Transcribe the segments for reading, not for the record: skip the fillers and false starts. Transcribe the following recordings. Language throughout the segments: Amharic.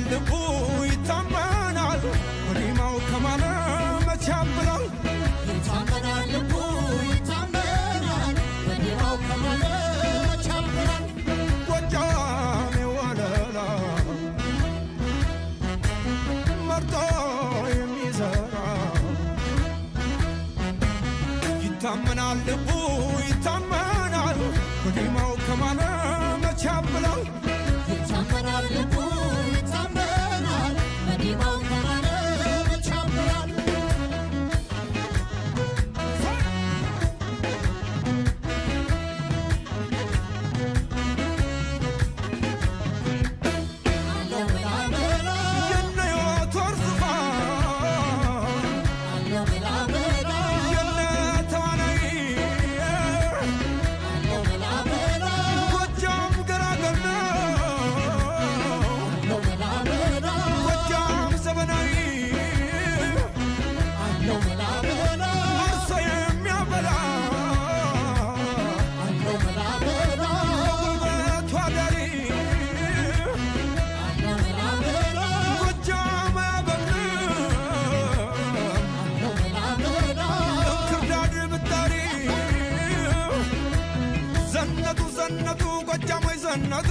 ልቡ ይታመናል ወዲማው ከማለ መቻብላል ይታመናል ልቡ ይታመናል ወዲማው ከማለ መቻብላል ጎጃም የወለላ መርጦ የሚዘራ ይታመናል ልቡ ይታመናል ወዲማው ከማለ መቻብላል ይታመናል ልቡ ይታመናል ወዲማው ከማለ መቻብላል ዘነቱ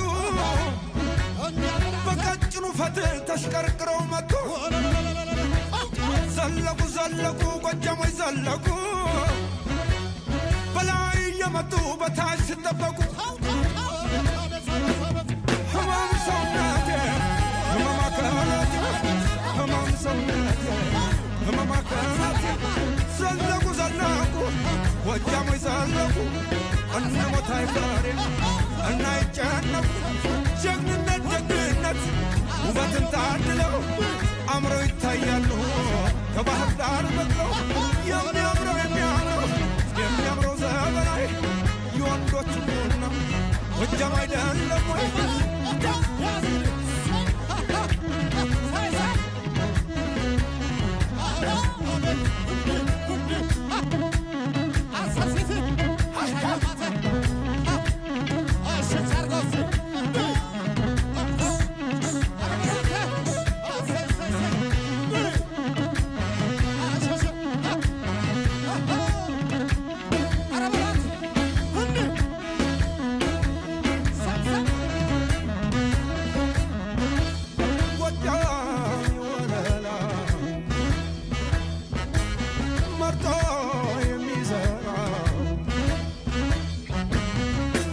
በቀጭኑ ፈትል ተሽከርክረው መጡ ዘለቁ ዘለቁ ጎጃሞች ዘለቁ በላይ የመጡ በታች ሲጠበቁ ህመም ሰውነቴ ህመም አካላቴ ህመም ሰውነቴ ህመም አካላቴ ዘለቁ ዘለቁ ጎጃሞች ዘለቁ እንሞት አይፈሬም እናይጨነቁ ጀግንነት ደግነት ውበትን ታድለው አምረው ይታያሉ ከባህር ዳር በቅለው የሚያምረው ዘመናዊ የወንዶች ቡና ጎጃም አይደለም ወይ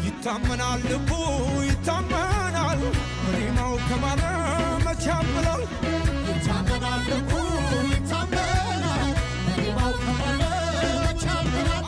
ይታመናል ልቡ ይታመናል ወዲማው ከማለ መቻብላል ይታመናል ልቡ ይታመናል ወዲማው ከማለ መቻብላል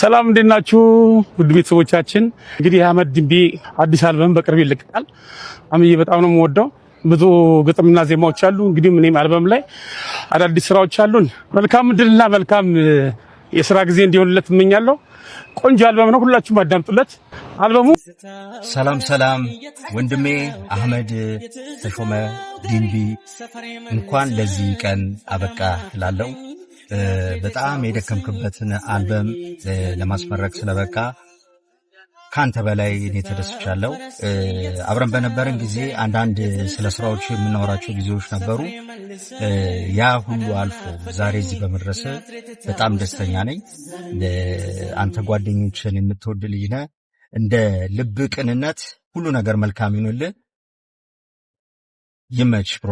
ሰላም እንዴት ናችሁ ውድ ቤተሰቦቻችን? እንግዲህ አህመድ ድንቢ አዲስ አልበም በቅርብ ይለቀቃል። አምዬ በጣም ነው የምወደው። ብዙ ግጥምና ዜማዎች አሉ። እንግዲህ እኔም አልበም ላይ አዳዲስ ስራዎች አሉን። መልካም ድልና መልካም የሥራ ጊዜ እንዲሆንለት እመኛለሁ። ቆንጆ አልበም ነው፣ ሁላችሁም አዳምጡለት። አልበሙ ሰላም ወንድሜ አህመድ ተሾመ ድንቢ እንኳን ለዚህ ቀን አበቃ እላለሁ። በጣም የደከምክበትን አልበም ለማስመረቅ ስለበቃ ካንተ በላይ እኔ ተደስቻለሁ። አብረን በነበረን ጊዜ አንዳንድ ስለ ስራዎቹ የምናወራቸው ጊዜዎች ነበሩ። ያ ሁሉ አልፎ ዛሬ እዚህ በመድረስ በጣም ደስተኛ ነኝ። አንተ ጓደኞችን የምትወድ ልጅ ነህ። እንደ ልብ ቅንነት ሁሉ ነገር መልካም ይሁንልህ። ይመች ብሮ።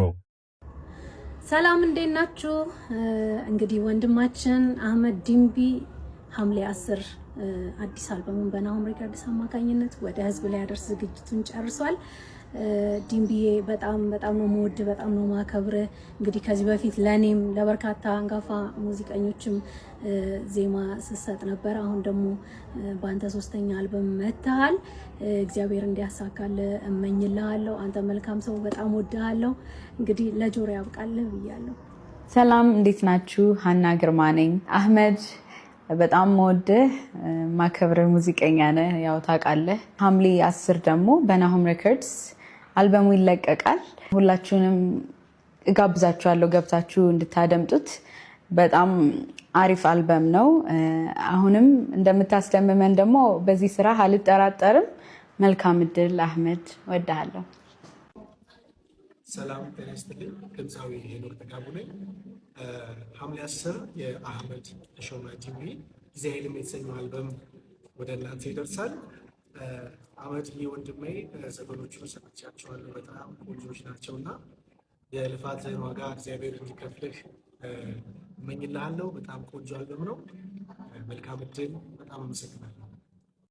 ሰላም እንዴት ናችሁ? እንግዲህ ወንድማችን አህመድ ድንቢ ሐምሌ 10 አዲስ አልበሙን በናሆም ሪከርድስ አማካኝነት ወደ ህዝብ ላይ ያደርስ ዝግጅቱን ጨርሷል። ድንቢዬ በጣም ነው የምወድ፣ በጣም ነው ማከብር። እንግዲህ ከዚህ በፊት ለኔም ለበርካታ አንጋፋ ሙዚቀኞችም ዜማ ስሰጥ ነበር። አሁን ደግሞ በአንተ 3ኛ አልበም መጥተሃል። እግዚአብሔር እንዲያሳካል እመኝልሃለሁ። አንተ መልካም ሰው፣ በጣም ወድሃለሁ። እንግዲህ ለጆሮ ያብቃልህ ብያለሁ። ሰላም እንዴት ናችሁ? ሀና ግርማ ነኝ። አህመድ በጣም ወድህ ማከብር ሙዚቀኛ ነህ፣ ያው ታውቃለህ። ሐምሌ 10 ደግሞ በናሆም ሪከርድስ አልበሙ ይለቀቃል። ሁላችሁንም እጋብዛችኋለሁ ገብታችሁ እንድታደምጡት። በጣም አሪፍ አልበም ነው። አሁንም እንደምታስደምመን ደግሞ በዚህ ስራ አልጠራጠርም። መልካም እድል አህመድ፣ ወድሃለሁ። ሰላም ጤና ይስጥልኝ። ድምፃዊ ሄኖክ ተጋቡ ነኝ። ሐምሌ 10 የአህመድ ተሾመ ድንቢ ጊዜ ኃይልም የተሰኘው አልበም ወደ እናንተ ይደርሳል። አህመድ ወንድሜ ዘፈኖቹን ሰምቻቸዋለሁ። በጣም ቆንጆች ናቸውና የልፋትህን ዋጋ እግዚአብሔር እንዲከፍልህ እመኝልሃለሁ። በጣም ቆንጆ አልበም ነው። መልካም እድል። በጣም አመሰግናለሁ።